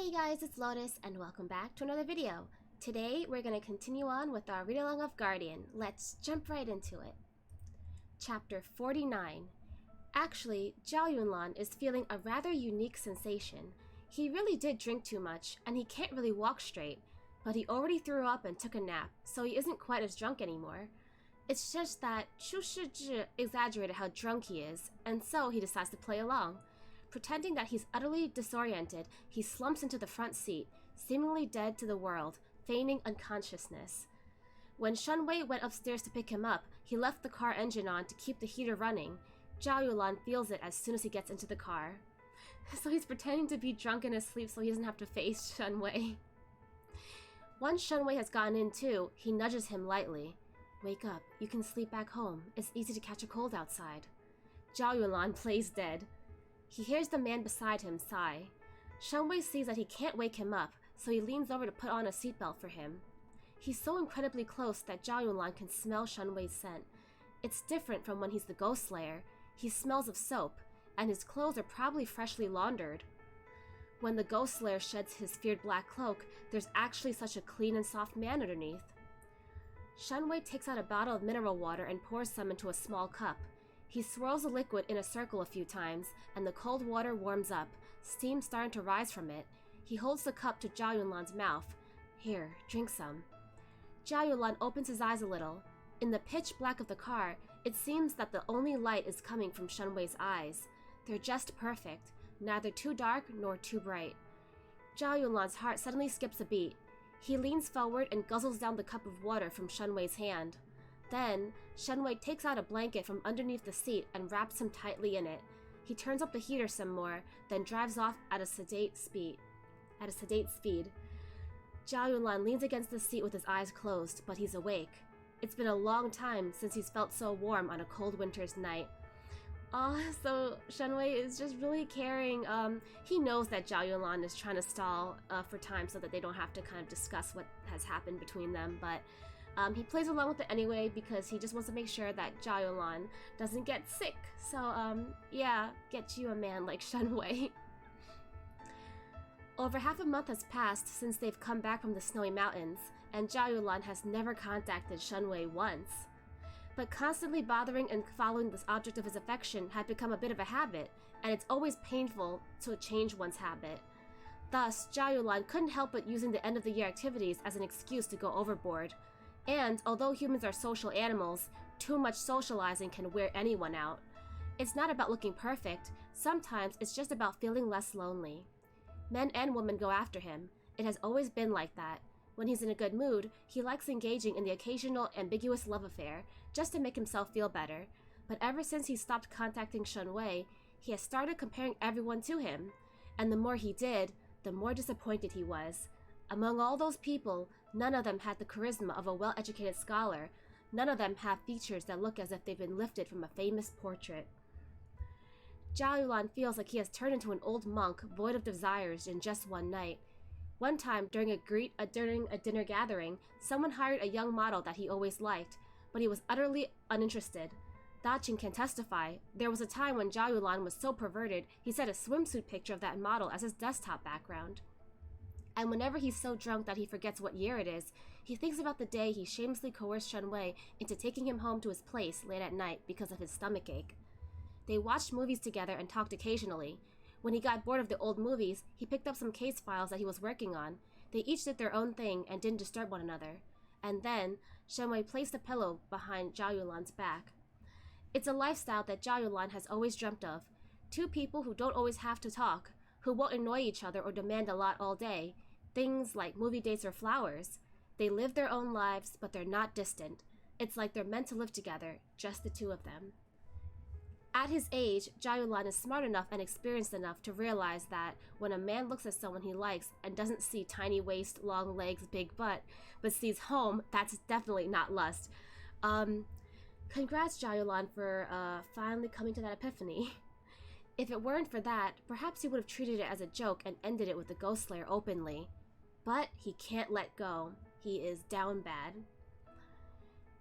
Hey guys, it's Lotus and welcome back to another video. Today we're going to continue on with our read-along of Guardian. Let's jump right into it. Chapter 49. Actually, Zhao Yunlan is feeling a rather unique sensation. He really did drink too much and he can't really walk straight, but he already threw up and took a nap, so he isn't quite as drunk anymore. It's just that Chu Shizhi exaggerated how drunk he is, and so he decides to play along. Pretending that he's utterly disoriented, he slumps into the front seat, seemingly dead to the world, feigning unconsciousness. When Shunwei went upstairs to pick him up, he left the car engine on to keep the heater running. Zhao Yunlan feels it as soon as he gets into the car. So he's pretending to be drunk in his sleep so he doesn't have to face Shunwei. Once Shunwei has gotten in too, he nudges him lightly. "Wake up, you can sleep back home. It's easy to catch a cold outside." Zhao Yunlan plays dead. He hears the man beside him sigh. Shunwei sees that he can't wake him up, so he leans over to put on a seatbelt for him. He's so incredibly close that Zhao Yunlan can smell Shunwei's scent. It's different from when he's the Ghost Slayer. He smells of soap, and his clothes are probably freshly laundered. When the Ghost Slayer sheds his feared black cloak, there's actually such a clean and soft man underneath. Shunwei takes out a bottle of mineral water and pours some into a small cup. He swirls the liquid in a circle a few times, and the cold water warms up, steam starting to rise from it. He holds the cup to Zhao Yunlan's mouth. "Here, drink some." Zhao Yunlan opens his eyes a little. In the pitch black of the car, it seems that the only light is coming from Shunwei's eyes. They're just perfect, neither too dark nor too bright. Zhao Yunlan's heart suddenly skips a beat. He leans forward and guzzles down the cup of water from Shunwei's hand. Then, Shunwei takes out a blanket from underneath the seat and wraps him tightly in it. He turns up the heater some more, then drives off at a sedate speed. Zhao Yunlan leans against the seat with his eyes closed, but he's awake. It's been a long time since he's felt so warm on a cold winter's night. So Shunwei is just really caring. He knows that Zhao Yunlan is trying to stall for time so that they don't have to kind of discuss what has happened between them, but he plays along with it anyway because he just wants to make sure that Zhao Yunlan doesn't get sick. So, yeah, get you a man like Shunwei. Over half a month has passed since they've come back from the snowy mountains, and Zhao Yunlan has never contacted Shunwei once. But constantly bothering and following this object of his affection had become a bit of a habit, and it's always painful to change one's habit. Thus, Zhao Yunlan couldn't help but using the end-of-the-year activities as an excuse to go overboard. And, although humans are social animals, too much socializing can wear anyone out. It's not about looking perfect, sometimes it's just about feeling less lonely. Men and women go after him. It has always been like that. When he's in a good mood, he likes engaging in the occasional ambiguous love affair, just to make himself feel better. But ever since he stopped contacting Shunwei, he has started comparing everyone to him. And the more he did, the more disappointed he was. Among all those people, none of them had the charisma of a well-educated scholar. None of them have features that look as if they've been lifted from a famous portrait. Zhao Yunlan feels like he has turned into an old monk void of desires in just one night. One time, during a dinner gathering, someone hired a young model that he always liked, but he was utterly uninterested. Dachin can testify. There was a time when Zhao Yunlan was so perverted, he set a swimsuit picture of that model as his desktop background. And whenever he's so drunk that he forgets what year it is, he thinks about the day he shamelessly coerced Shunwei into taking him home to his place late at night because of his stomachache. They watched movies together and talked occasionally. When he got bored of the old movies, he picked up some case files that he was working on. They each did their own thing and didn't disturb one another. And then, Shunwei placed a pillow behind Zhao Yunlan's back. It's a lifestyle that Zhao Yunlan has always dreamt of. Two people who don't always have to talk, who won't annoy each other or demand a lot all day. Things like movie dates or flowers. They live their own lives, but they're not distant. It's like they're meant to live together, just the two of them. At his age, Zhao Yunlan is smart enough and experienced enough to realize that when a man looks at someone he likes and doesn't see tiny waist, long legs, big butt, but sees home, that's definitely not lust. Congrats, Zhao Yunlan, for finally coming to that epiphany. If it weren't for that, perhaps he would have treated it as a joke and ended it with the Ghost Slayer openly. But he can't let go. He is down bad.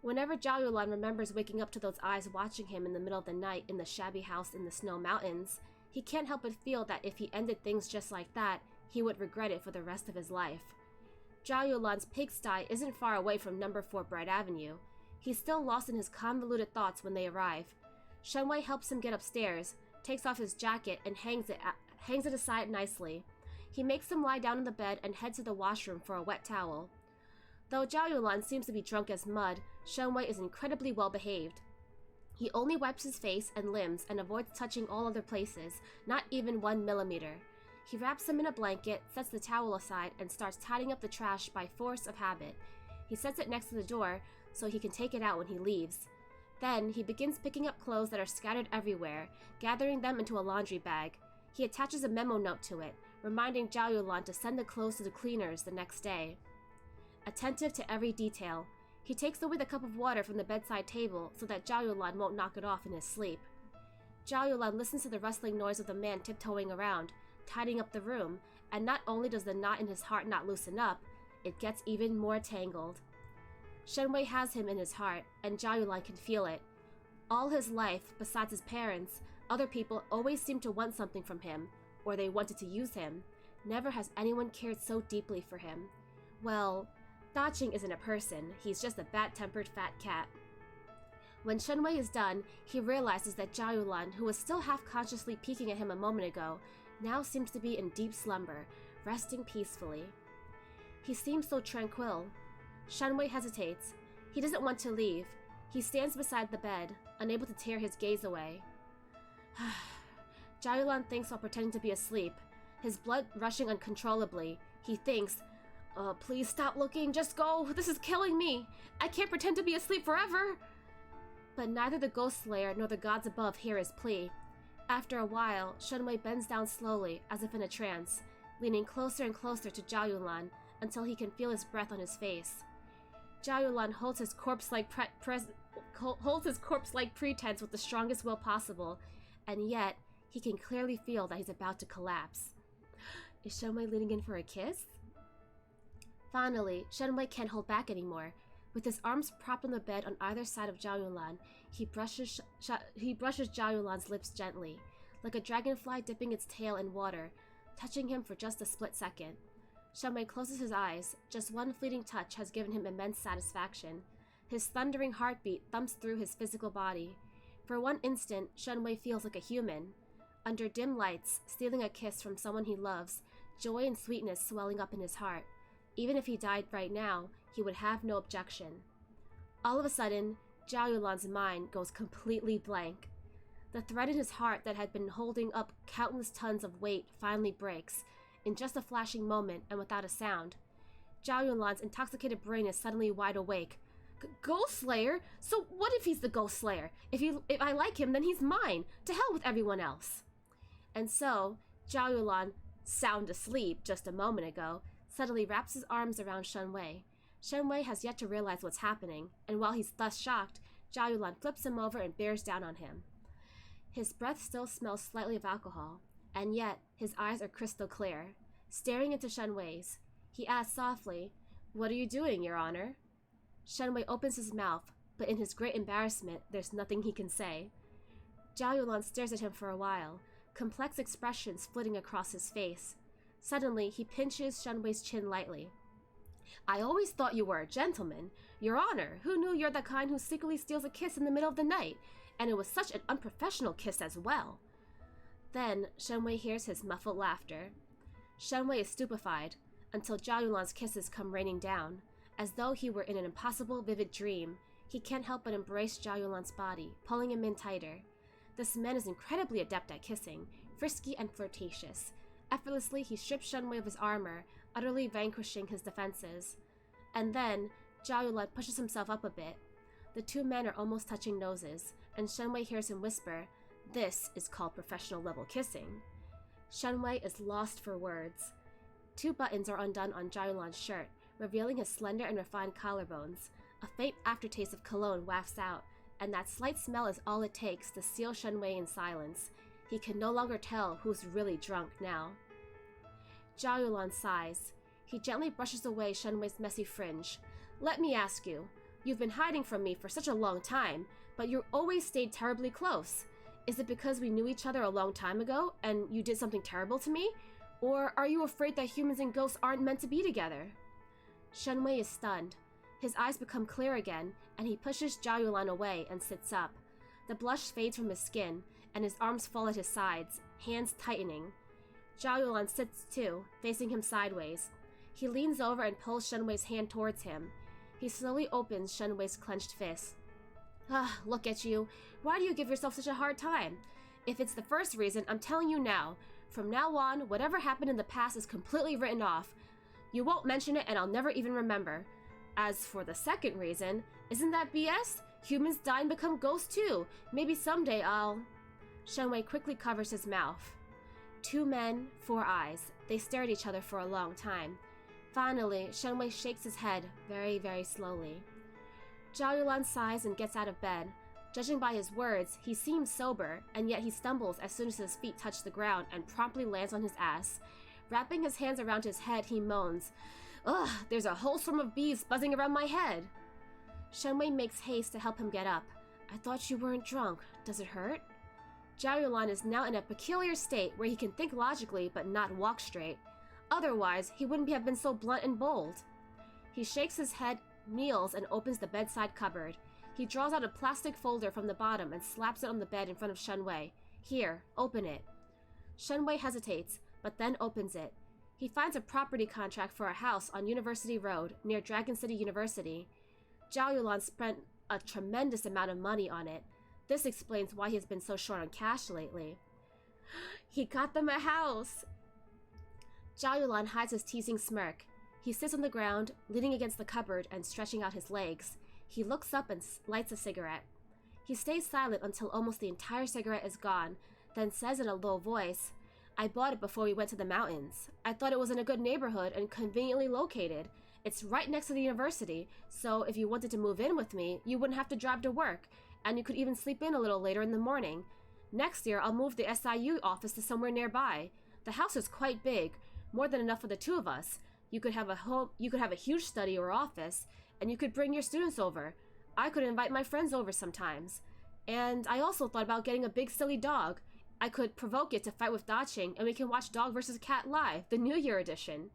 Whenever Zhao Yunlan remembers waking up to those eyes watching him in the middle of the night in the shabby house in the snow mountains, he can't help but feel that if he ended things just like that, he would regret it for the rest of his life. Zhao Yulan's pigsty isn't far away from number 4 Bright Avenue. He's still lost in his convoluted thoughts when they arrive. Shenwei helps him get upstairs, takes off his jacket, and hangs it aside nicely. He makes him lie down in the bed and head to the washroom for a wet towel. Though Zhao Yulan seems to be drunk as mud, Shenwei is incredibly well behaved. He only wipes his face and limbs and avoids touching all other places, not even 1 millimeter. He wraps him in a blanket, sets the towel aside, and starts tidying up the trash by force of habit. He sets it next to the door so he can take it out when he leaves. Then, he begins picking up clothes that are scattered everywhere, gathering them into a laundry bag. He attaches a memo note to it, reminding Zhao Yulan to send the clothes to the cleaners the next day. Attentive to every detail, he takes away the cup of water from the bedside table so that Zhao Yulan won't knock it off in his sleep. Zhao Yulan listens to the rustling noise of the man tiptoeing around, tidying up the room, and not only does the knot in his heart not loosen up, it gets even more tangled. Shenwei has him in his heart, and Zhao Yulan can feel it. All his life, besides his parents, other people always seem to want something from him, or they wanted to use him. Never has anyone cared so deeply for him. Well, Daching isn't a person, he's just a bad-tempered fat cat. When Shenwei is done, he realizes that Zhao Yulan, who was still half-consciously peeking at him a moment ago, now seems to be in deep slumber, resting peacefully. He seems so tranquil. Shenwei hesitates. He doesn't want to leave. He stands beside the bed, unable to tear his gaze away. Zhao Yulan thinks while pretending to be asleep, his blood rushing uncontrollably. He thinks, please stop looking, just go, this is killing me. I can't pretend to be asleep forever. But neither the Ghost Slayer nor the gods above hear his plea. After a while, Shenwei bends down slowly, as if in a trance, leaning closer and closer to Zhao Yulan until he can feel his breath on his face. Zhao Yulan holds his corpse-like pretense with the strongest will possible, and yet he can clearly feel that he's about to collapse. Is Shenwei leaning in for a kiss? Finally, Shenwei can't hold back anymore. With his arms propped on the bed on either side of Zhao Yulan, he brushes Zhao Yulan's lips gently, like a dragonfly dipping its tail in water, touching him for just a split second. Shenwei closes his eyes. Just one fleeting touch has given him immense satisfaction. His thundering heartbeat thumps through his physical body. For one instant, Shenwei feels like a human. Under dim lights, stealing a kiss from someone he loves, joy and sweetness swelling up in his heart. Even if he died right now, he would have no objection. All of a sudden, Zhao Yulan's mind goes completely blank. The thread in his heart that had been holding up countless tons of weight finally breaks, in just a flashing moment and without a sound. Zhao Yulan's intoxicated brain is suddenly wide awake. Ghost Slayer? So what if he's the Ghost Slayer? If I like him, then he's mine. To hell with everyone else. And so, Zhao Yulan, sound asleep just a moment ago, suddenly wraps his arms around Shenwei. Shenwei has yet to realize what's happening, and while he's thus shocked, Zhao Yulan flips him over and bears down on him. His breath still smells slightly of alcohol, and yet his eyes are crystal clear. Staring into Shenwei's, he asks softly, "What are you doing, Your Honor?" Shenwei opens his mouth, but in his great embarrassment, there's nothing he can say. Zhao Yulan stares at him for a while, complex expressions flitting across his face. Suddenly, he pinches Shenwei's chin lightly. "I always thought you were a gentleman. Your Honor, who knew you're the kind who secretly steals a kiss in the middle of the night? And it was such an unprofessional kiss as well." Then, Shenwei hears his muffled laughter. Shenwei is stupefied, until Zhao Yulan's kisses come raining down. As though he were in an impossible, vivid dream, he can't help but embrace Zhao Yulan's body, pulling him in tighter. This man is incredibly adept at kissing, frisky and flirtatious. Effortlessly, he strips Shenwei of his armor, utterly vanquishing his defenses. And then, Zhao Yulan pushes himself up a bit. The two men are almost touching noses, and Shenwei hears him whisper, "This is called professional-level kissing." Shenwei is lost for words. 2 buttons are undone on Zhao Yulan's shirt, revealing his slender and refined collarbones. A faint aftertaste of cologne wafts out, and that slight smell is all it takes to seal Shenwei in silence. He can no longer tell who's really drunk now. Zhao Yulan sighs. He gently brushes away Shenwei's messy fringe. "Let me ask you, you've been hiding from me for such a long time, but you always stayed terribly close. Is it because we knew each other a long time ago, and you did something terrible to me? Or are you afraid that humans and ghosts aren't meant to be together? Shenwei is stunned. His eyes become clear again, and he pushes Zhao Yulan away and sits up. The blush fades from his skin, and his arms fall at his sides, hands tightening. Zhao Yulan sits too, facing him sideways. He leans over and pulls Shenwei's hand towards him. He slowly opens Shenwei's clenched fist. Ah, look at you. Why do you give yourself such a hard time? If it's the first reason, I'm telling you now. From now on, whatever happened in the past is completely written off. You won't mention it and I'll never even remember. As for the second reason, isn't that BS? Humans die and become ghosts too. Maybe someday I'll... Shenwei quickly covers his mouth. 2 men, 4 eyes. They stare at each other for a long time. Finally, Shenwei shakes his head very, very slowly. Zhao Yulan sighs and gets out of bed. Judging by his words, he seems sober, and yet he stumbles as soon as his feet touch the ground and promptly lands on his ass. Wrapping his hands around his head, he moans, "Ugh, there's a whole swarm of bees buzzing around my head." Shenwei makes haste to help him get up. "I thought you weren't drunk. Does it hurt?" Zhao Yulan is now in a peculiar state where he can think logically but not walk straight. Otherwise, he wouldn't have been so blunt and bold. He shakes his head, kneels, and opens the bedside cupboard. He draws out a plastic folder from the bottom and slaps it on the bed in front of Shenwei. "Here, open it." Shenwei hesitates, but then opens it. He finds a property contract for a house on University Road, near Dragon City University. Zhao Yulan spent a tremendous amount of money on it. This explains why he has been so short on cash lately. He got them a house! Zhao Yulan hides his teasing smirk. He sits on the ground, leaning against the cupboard and stretching out his legs. He looks up and lights a cigarette. He stays silent until almost the entire cigarette is gone, then says in a low voice, "I bought it before we went to the mountains. I thought it was in a good neighborhood and conveniently located. It's right next to the university, so if you wanted to move in with me, you wouldn't have to drive to work, and you could even sleep in a little later in the morning. Next year, I'll move the SIU office to somewhere nearby. The house is quite big, more than enough for the 2 of us. You could have a huge study or office, and you could bring your students over. I could invite my friends over sometimes. And I also thought about getting a big silly dog. I could provoke it to fight with Daching, and we can watch Dog vs. Cat Live, the New Year edition."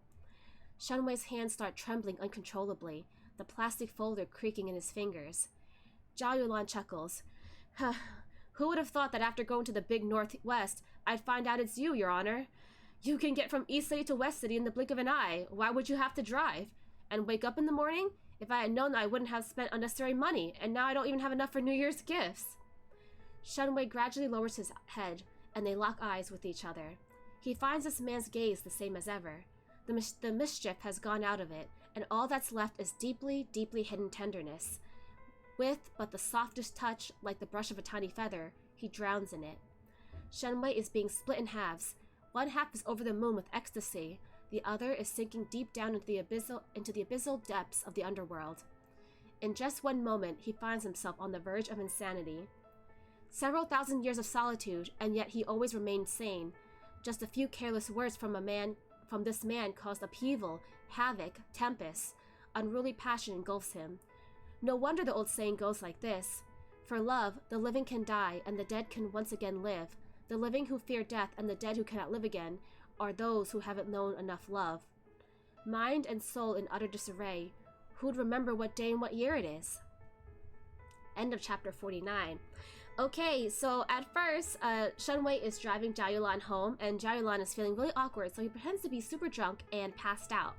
Shenwei's hands start trembling uncontrollably, the plastic folder creaking in his fingers. Zhao Yulan chuckles. "Who would have thought that after going to the big Northwest, I'd find out it's you, Your Honor? You can get from East City to West City in the blink of an eye. Why would you have to drive? And wake up in the morning? If I had known, I wouldn't have spent unnecessary money, and now I don't even have enough for New Year's gifts." Shenwei gradually lowers his head, and they lock eyes with each other. He finds this man's gaze the same as ever. The mischief has gone out of it, and all that's left is deeply, deeply hidden tenderness. With but the softest touch, like the brush of a tiny feather, he drowns in it. Shenwei is being split in halves. One half is over the moon with ecstasy. The other is sinking deep down into the abyssal depths of the underworld. In just one moment, he finds himself on the verge of insanity. Several thousand years of solitude, and yet he always remained sane. Just a few careless words from this man caused upheaval, havoc, tempest. Unruly passion engulfs him. No wonder the old saying goes like this. For love, the living can die, and the dead can once again live. The living who fear death and the dead who cannot live again are those who haven't known enough love. Mind and soul in utter disarray. Who'd remember what day and what year it is? End of chapter 49. Okay, so at first, Shenwei is driving Zhao Yulan home, and Zhao Yulan is feeling really awkward, so he pretends to be super drunk and passed out.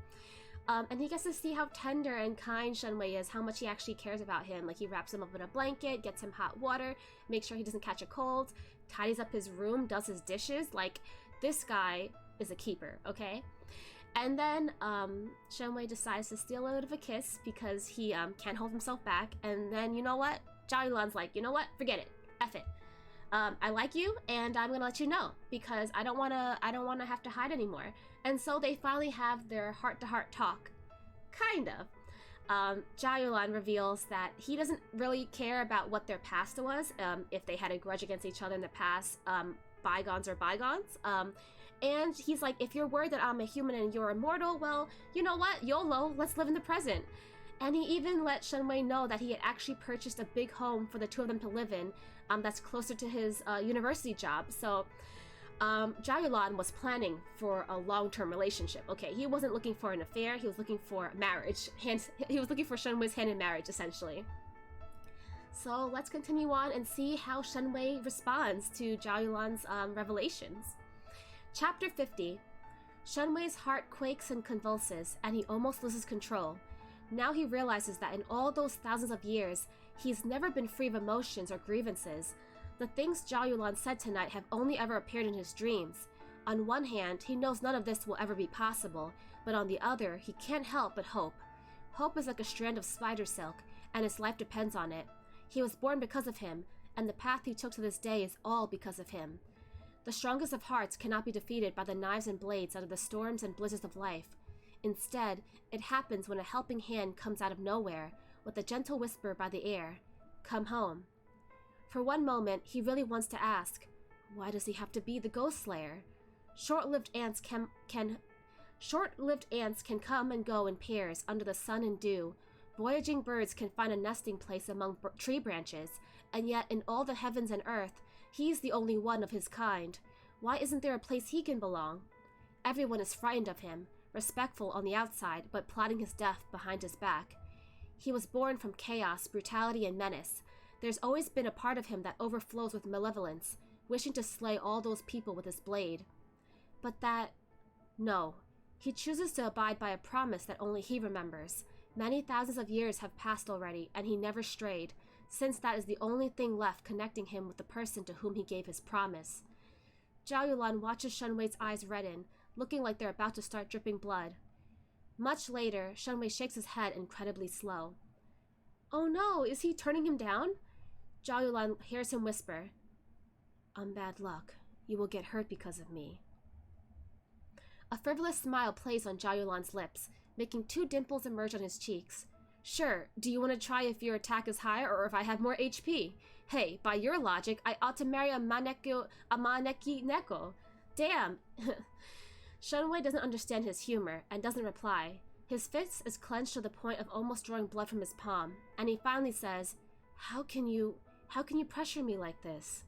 And he gets to see how tender and kind Shenwei is, how much he actually cares about him. Like, he wraps him up in a blanket, gets him hot water, makes sure he doesn't catch a cold, tidies up his room, does his dishes. Like, this guy is a keeper, okay? And then Shenwei decides to steal a little bit of a kiss because he can't hold himself back. And then, you know what? Zhao Yulan's like, you know what? Forget it. F it. I like you, and I'm gonna let you know because I don't wanna have to hide anymore. And so they finally have their heart-to-heart talk, kind of. Zhao Yulan reveals that he doesn't really care about what their past was, if they had a grudge against each other in the past. Bygones are bygones. And he's like, if you're worried that I'm a human and you're immortal, well, you know what? YOLO, let's live in the present. And he even let Shenwei know that he had actually purchased a big home for the 2 of them to live in, that's closer to his university job. So Zhao Yulan was planning for a long-term relationship. Okay, he wasn't looking for an affair, he was looking for marriage. He was looking for Shenwei's hand in marriage, essentially. So let's continue on and see how Shenwei responds to Zhao Yulan's revelations. Chapter 50. Shenwei's heart quakes and convulses, and he almost loses control. Now he realizes that in all those thousands of years, he's never been free of emotions or grievances. The things Zhao Yulan said tonight have only ever appeared in his dreams. On one hand, he knows none of this will ever be possible, but on the other, he can't help but hope. Hope is like a strand of spider silk, and his life depends on it. He was born because of him, and the path he took to this day is all because of him. The strongest of hearts cannot be defeated by the knives and blades out of the storms and blizzards of life. Instead, it happens when a helping hand comes out of nowhere, with a gentle whisper by the air, "Come home." For one moment, he really wants to ask, why does he have to be the Ghost Slayer? Short-lived ants can come and go in pairs under the sun and dew. Voyaging birds can find a nesting place among tree branches, and yet in all the heavens and earth, he's the only one of his kind. Why isn't there a place he can belong? Everyone is frightened of him, respectful on the outside, but plotting his death behind his back. He was born from chaos, brutality, and menace. There's always been a part of him that overflows with malevolence, wishing to slay all those people with his blade. No. He chooses to abide by a promise that only he remembers. Many thousands of years have passed already, and he never strayed, since that is the only thing left connecting him with the person to whom he gave his promise. Zhao Yulan watches Shenwei's eyes redden, looking like they're about to start dripping blood. Much later, Shenwei shakes his head incredibly slow. Oh no, is he turning him down? Zhao Yulan hears him whisper, bad luck. You will get hurt because of me. A frivolous smile plays on Zhao Yulan's lips, making 2 dimples emerge on his cheeks. Sure, do you want to try if your attack is higher or if I have more HP? Hey, by your logic, I ought to marry a maneki neko. Damn! Shenwei doesn't understand his humor and doesn't reply. His fist is clenched to the point of almost drawing blood from his palm, and he finally says, How can you pressure me like this?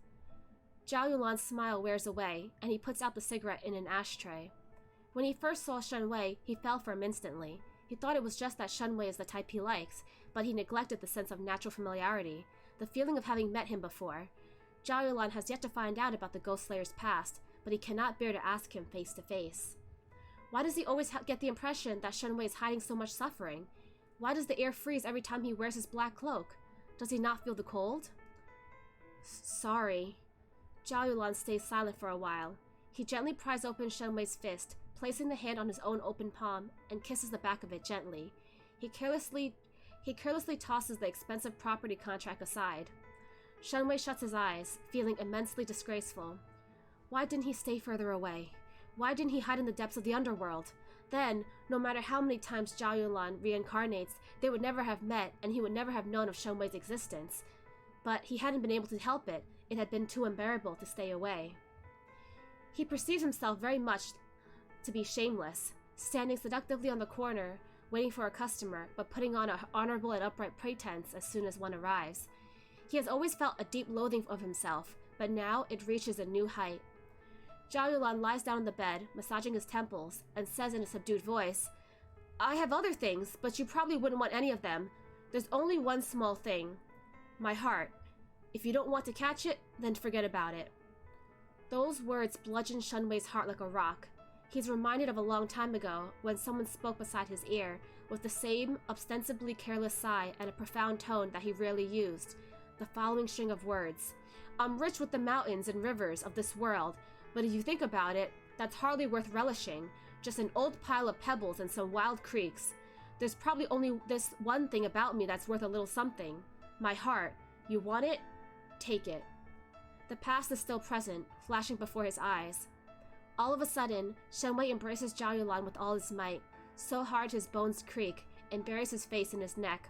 Zhao Yulan's smile wears away, and he puts out the cigarette in an ashtray. When he first saw Shenwei, he fell for him instantly. He thought it was just that Shenwei is the type he likes, but he neglected the sense of natural familiarity, the feeling of having met him before. Zhao Yulan has yet to find out about the Ghost Slayer's past, but he cannot bear to ask him face to face. Why does he always get the impression that Shenwei is hiding so much suffering? Why does the air freeze every time he wears his black cloak? Does he not feel the cold? Sorry. Zhao Yulan stays silent for a while. He gently pries open Shenwei's fist, placing the hand on his own open palm, and kisses the back of it gently. He carelessly tosses the expensive property contract aside. Shenwei shuts his eyes, feeling immensely disgraceful. Why didn't he stay further away? Why didn't he hide in the depths of the underworld? Then, no matter how many times Zhao Yulan reincarnates, they would never have met, and he would never have known of Shenwei's existence. But he hadn't been able to help it. It had been too unbearable to stay away. He perceives himself very much to be shameless, standing seductively on the corner, waiting for a customer, but putting on an honorable and upright pretense as soon as one arrives. He has always felt a deep loathing of himself, but now it reaches a new height. Zhao Yulan lies down on the bed, massaging his temples, and says in a subdued voice, I have other things, but you probably wouldn't want any of them. There's only one small thing. My heart. If you don't want to catch it, then forget about it. Those words bludgeon Shenwei's heart like a rock. He's reminded of a long time ago, when someone spoke beside his ear, with the same ostensibly careless sigh and a profound tone that he rarely used. The following string of words. I'm rich with the mountains and rivers of this world, but if you think about it, that's hardly worth relishing, just an old pile of pebbles and some wild creeks. There's probably only this one thing about me that's worth a little something. My heart. You want it? Take it. The past is still present, flashing before his eyes. All of a sudden, Shenwei embraces Zhao Yulan with all his might, so hard his bones creak, and buries his face in his neck.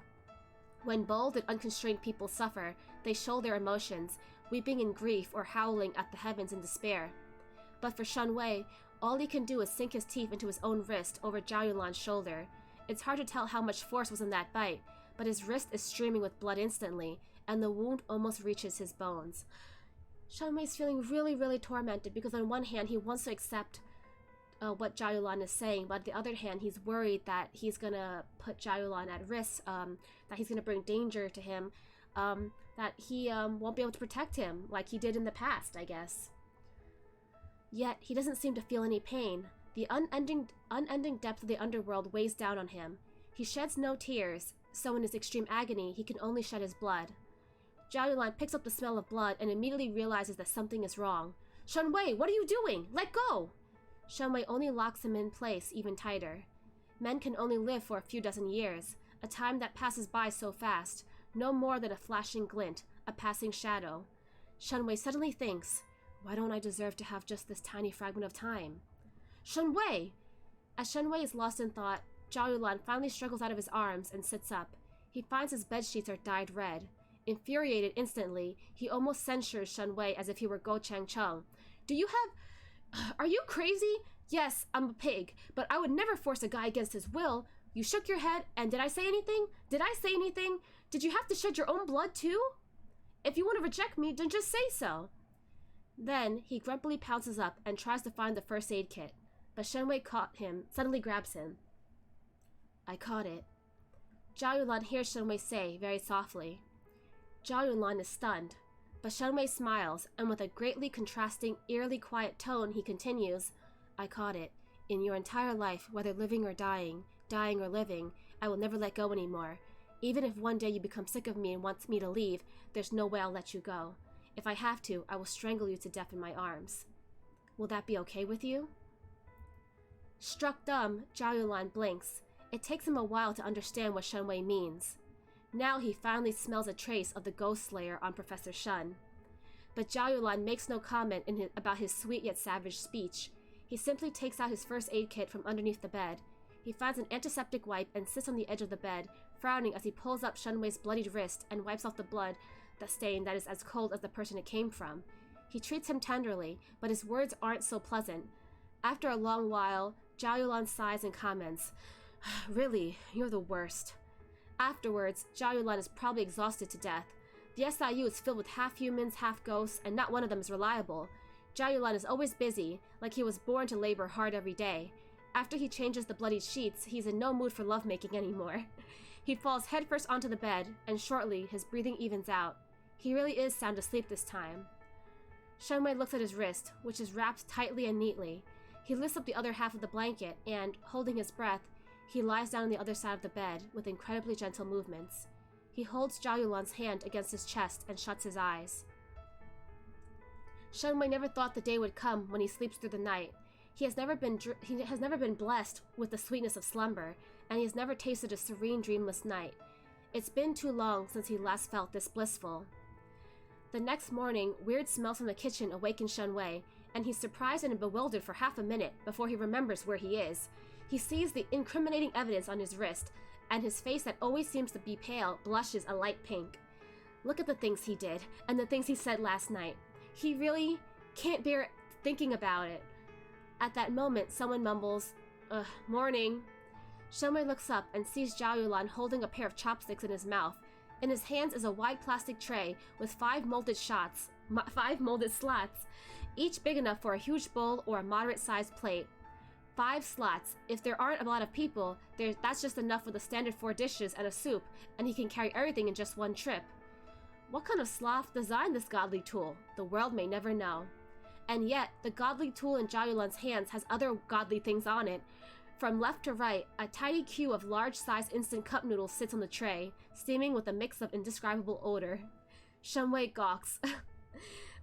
When bold and unconstrained people suffer, they show their emotions, weeping in grief or howling at the heavens in despair. But for Shenwei, all he can do is sink his teeth into his own wrist over Zhao Yulan's shoulder. It's hard to tell how much force was in that bite, but his wrist is streaming with blood instantly, and the wound almost reaches his bones. Shenwei's feeling really tormented because on one hand he wants to accept what Zhao Yulan is saying, but on the other hand he's worried that he's gonna put Zhao Yulan at risk, that he's gonna bring danger to him, that he won't be able to protect him like he did in the past, I guess. Yet he doesn't seem to feel any pain. The unending depth of the underworld weighs down on him. He sheds no tears, so in his extreme agony he can only shed his blood. Zhao Yulan picks up the smell of blood and immediately realizes that something is wrong. Shenwei, what are you doing? Let go! Shenwei only locks him in place even tighter. Men can only live for a few dozen years, a time that passes by so fast, no more than a flashing glint, a passing shadow. Shenwei suddenly thinks, why don't I deserve to have just this tiny fragment of time? Shenwei! As Shenwei is lost in thought, Zhao Yulan finally struggles out of his arms and sits up. He finds his bedsheets are dyed red. Infuriated instantly, he almost censures Shenwei as if he were Go Changcheng. Are you crazy? Yes, I'm a pig, but I would never force a guy against his will. You shook your head, and did I say anything? Did you have to shed your own blood too? If you want to reject me, then just say so. Then, he grumpily pounces up and tries to find the first aid kit, but Shenwei suddenly grabs him. I caught it. Zhao Yulan hears Shenwei say, very softly. Zhao Yulan is stunned, but Shenwei smiles, and with a greatly contrasting, eerily quiet tone, he continues, I caught it. In your entire life, whether living or dying or living, I will never let go anymore. Even if one day you become sick of me and want me to leave, there's no way I'll let you go. If I have to, I will strangle you to death in my arms. Will that be okay with you? Struck dumb, Zhao Yulan blinks. It takes him a while to understand what Shenwei means. Now he finally smells a trace of the ghost slayer on Professor Shen. But Zhao Yulan makes no comment about his sweet yet savage speech. He simply takes out his first aid kit from underneath the bed. He finds an antiseptic wipe and sits on the edge of the bed, frowning as he pulls up Shenwei's bloodied wrist and wipes off the blood stain that is as cold as the person it came from. He treats him tenderly, but his words aren't so pleasant. After a long while, Zhao Yulan sighs and comments, Really, you're the worst. Afterwards, Zhao Yulan is probably exhausted to death. The SIU is filled with half-humans, half-ghosts, and not one of them is reliable. Zhao Yulan is always busy, like he was born to labor hard every day. After he changes the bloodied sheets, he's in no mood for lovemaking anymore. He falls headfirst onto the bed, and shortly, his breathing evens out. He really is sound asleep this time. Shenwei looks at his wrist, which is wrapped tightly and neatly. He lifts up the other half of the blanket, and, holding his breath, he lies down on the other side of the bed with incredibly gentle movements. He holds Zhao Yulan's hand against his chest and shuts his eyes. Shenwei never thought the day would come when he sleeps through the night. He has never been blessed with the sweetness of slumber, and he has never tasted a serene, dreamless night. It's been too long since he last felt this blissful. The next morning, weird smells from the kitchen awaken Shenwei, and he's surprised and bewildered for half a minute before he remembers where he is. He sees the incriminating evidence on his wrist, and his face that always seems to be pale blushes a light pink. Look at the things he did, and the things he said last night. He really can't bear thinking about it. At that moment, someone mumbles, morning. Shenwei looks up and sees Zhao Yulan holding a pair of chopsticks in his mouth. In his hands is a wide plastic tray with 5 molded slots, each big enough for a huge bowl or a moderate-sized plate. 5 slots. If there aren't a lot of people, that's just enough for the standard 4 dishes and a soup, and he can carry everything in just one trip. What kind of sloth designed this godly tool? The world may never know. And yet, the godly tool in Zhao Yulan's hands has other godly things on it. From left to right, a tiny queue of large-sized instant cup noodles sits on the tray, steaming with a mix of indescribable odor. Shenwei gawks.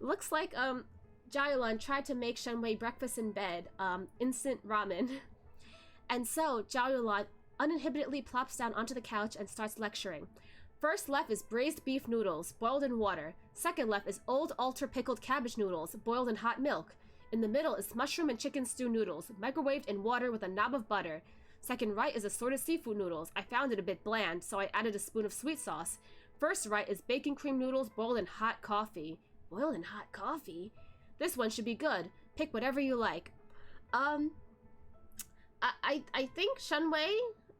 Looks like, Zhao Yulan tried to make Shenwei breakfast in bed, instant ramen. And so, Zhao Yulan uninhibitedly plops down onto the couch and starts lecturing. First left is braised beef noodles, boiled in water. Second left is old altar pickled cabbage noodles, boiled in hot milk. In the middle is mushroom and chicken stew noodles, microwaved in water with a knob of butter. Second right is assorted seafood noodles. I found it a bit bland, so I added a spoon of sweet sauce. First right is bacon cream noodles boiled in hot coffee. Boiled in hot coffee? This one should be good. Pick whatever you like. I think Shenwei,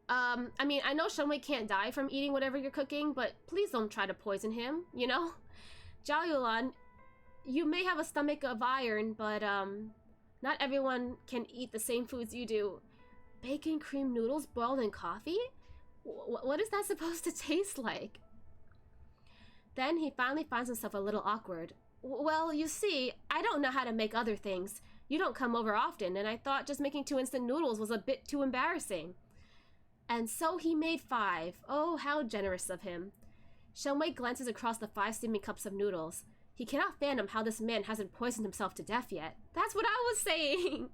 I mean, I know Shenwei can't die from eating whatever you're cooking, but please don't try to poison him, you know? Zhao Yulan you may have a stomach of iron, but not everyone can eat the same foods you do. Bacon cream noodles boiled in coffee? What is that supposed to taste like? Then he finally finds himself a little awkward. Well, you see, I don't know how to make other things. You don't come over often, and I thought just making 2 instant noodles was a bit too embarrassing. And so he made 5. Oh, how generous of him. Shenwei glances across the 5 steaming cups of noodles. He cannot fathom how this man hasn't poisoned himself to death yet. That's what I was saying!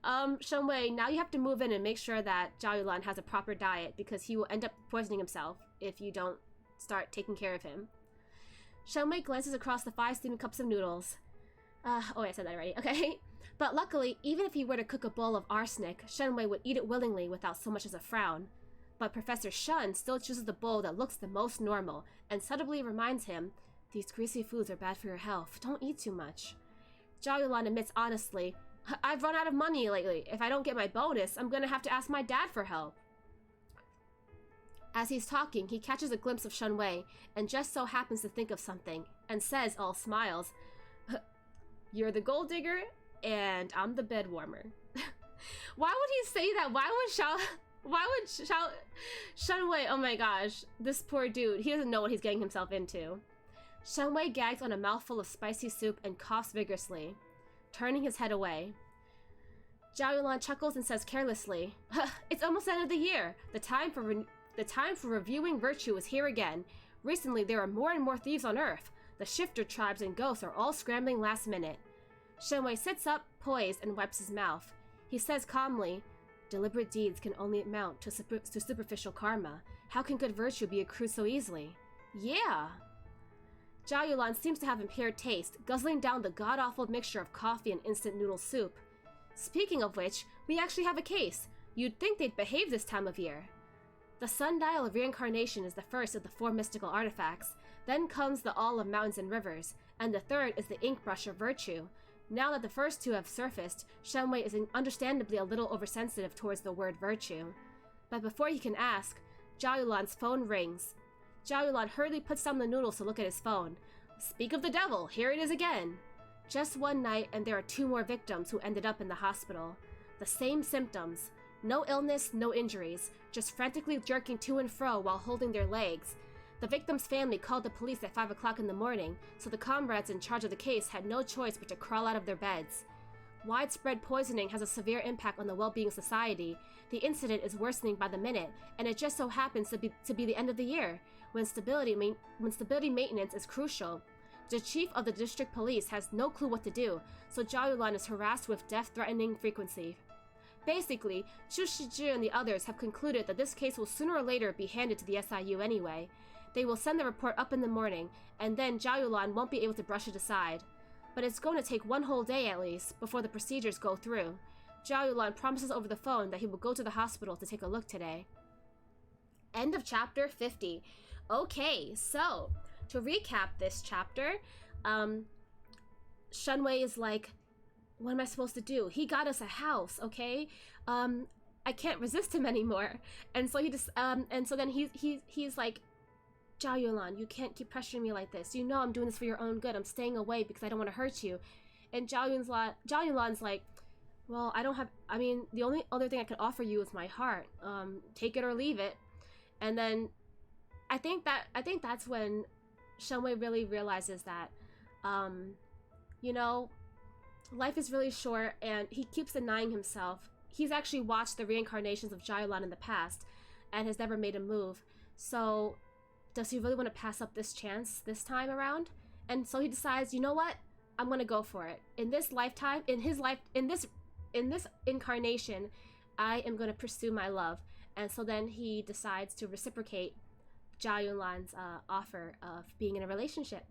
Shenwei, now you have to move in and make sure that Zhao Yulan has a proper diet, because he will end up poisoning himself if you don't start taking care of him. Shenwei glances across the 5 steaming cups of noodles. Oh, I said that already. Okay. But luckily, even if he were to cook a bowl of arsenic, Shenwei would eat it willingly without so much as a frown. But Professor Shun still chooses the bowl that looks the most normal, and subtly reminds him, these greasy foods are bad for your health. Don't eat too much. Zhao Yulan admits honestly, I've run out of money lately. If I don't get my bonus, I'm gonna have to ask my dad for help. As he's talking, he catches a glimpse of Shenwei, and just so happens to think of something, and says, all smiles, you're the gold digger, and I'm the bed warmer. Why would he say that? Why would Shenwei, oh my gosh, this poor dude, he doesn't know what he's getting himself into. Shenwei gags on a mouthful of spicy soup and coughs vigorously, turning his head away. Zhao Yulan chuckles and says carelessly, it's almost the end of the year. The time for reviewing virtue is here again. Recently, there are more and more thieves on Earth. The shifter tribes and ghosts are all scrambling last minute. Shenwei sits up, poised, and wipes his mouth. He says calmly, deliberate deeds can only amount to superficial karma. How can good virtue be accrued so easily? Yeah. Zhao Yulan seems to have impaired taste, guzzling down the god-awful mixture of coffee and instant noodle soup. Speaking of which, we actually have a case. You'd think they'd behave this time of year. The sundial of reincarnation is the first of the 4 mystical artifacts. Then comes the awl of mountains and rivers, and the third is the ink brush of virtue. Now that the first 2 have surfaced, Shenwei is understandably a little oversensitive towards the word virtue. But before he can ask, Zhao Yulan's phone rings. Zhao Yulan hurriedly puts down the noodles to look at his phone. Speak of the devil, here it is again. Just one night, and there are 2 more victims who ended up in the hospital. The same symptoms. No illness, no injuries, just frantically jerking to and fro while holding their legs. The victim's family called the police at 5 o'clock in the morning, so the comrades in charge of the case had no choice but to crawl out of their beds. Widespread poisoning has a severe impact on the well-being of society. The incident is worsening by the minute, and it just so happens to be the end of the year, when stability maintenance is crucial. The chief of the district police has no clue what to do, so Zhao Yulan is harassed with death-threatening frequency. Basically, Zhu Shizhi and the others have concluded that this case will sooner or later be handed to the SIU anyway. They will send the report up in the morning, and then Zhao Yulan won't be able to brush it aside. But it's going to take 1 whole day at least, before the procedures go through. Zhao Yulan promises over the phone that he will go to the hospital to take a look today. End of chapter 50. Okay, so, to recap this chapter, Shenwei is like, what am I supposed to do? He got us a house, okay? I can't resist him anymore. And so then he's like, Zhao Yulan, you can't keep pressuring me like this. You know I'm doing this for your own good. I'm staying away because I don't want to hurt you. And Zhao Yulan's like, well, the only other thing I can offer you is my heart. Take it or leave it. And then I think that's when Shenwei really realizes that, life is really short, and he keeps denying himself. He's actually watched the reincarnations of Zhao Yulan in the past and has never made a move. So does he really want to pass up this chance this time around? And so he decides, you know what? I'm going to go for it. In this lifetime, in this incarnation, I am going to pursue my love. And so then he decides to reciprocate Zhao Yulan's offer of being in a relationship.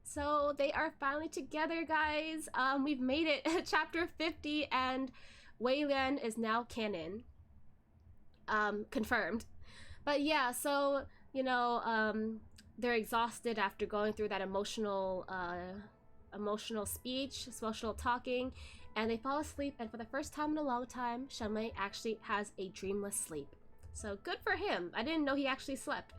So they are finally together, guys. We've made it. Chapter 50, and Wei Lian is now canon. Confirmed. But yeah, so, they're exhausted after going through that emotional speech, emotional talking, and they fall asleep, and for the first time in a long time, Shenwei actually has a dreamless sleep. So good for him. I didn't know he actually slept.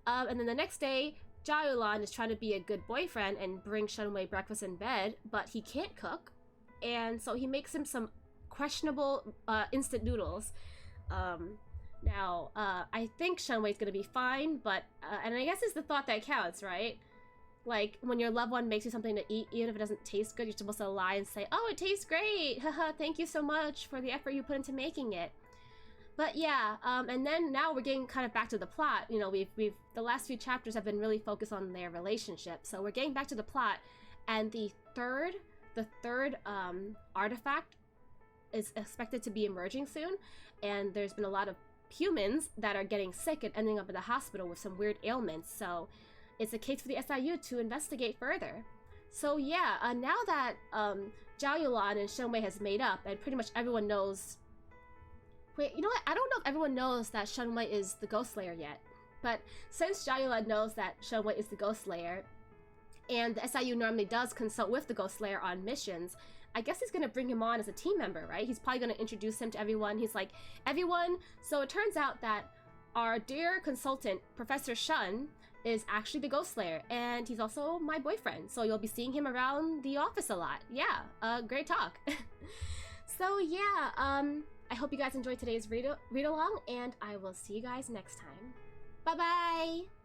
And then the next day, Zhao Yulan is trying to be a good boyfriend and bring Shenwei breakfast in bed, but he can't cook, and so he makes him some questionable instant noodles. Now, I think Shenwei's gonna be fine, but, and I guess it's the thought that counts, right? Like, when your loved one makes you something to eat, even if it doesn't taste good, you're supposed to lie and say, oh, it tastes great! Haha, thank you so much for the effort you put into making it. But yeah, and then now we're getting kind of back to the plot. You know, the last few chapters have been really focused on their relationship, so we're getting back to the plot, and the third artifact is expected to be emerging soon, and there's been a lot of humans that are getting sick and ending up in the hospital with some weird ailments, so it's a case for the SIU to investigate further. So yeah, now that Zhao Yulan and Shenwei has made up, and pretty much everyone knows... Wait, you know what? I don't know if everyone knows that Shenwei is the Ghost Slayer yet, but since Zhao Yulan knows that Shenwei is the Ghost Slayer, and the SIU normally does consult with the Ghost Slayer on missions, I guess he's gonna bring him on as a team member, right? He's probably gonna introduce him to everyone. He's like, everyone, so it turns out that our dear consultant, Professor Shun, is actually the Ghost Slayer, and he's also my boyfriend, so you'll be seeing him around the office a lot. Yeah, great talk. So yeah, I hope you guys enjoyed today's read-along, and I will see you guys next time. Bye-bye!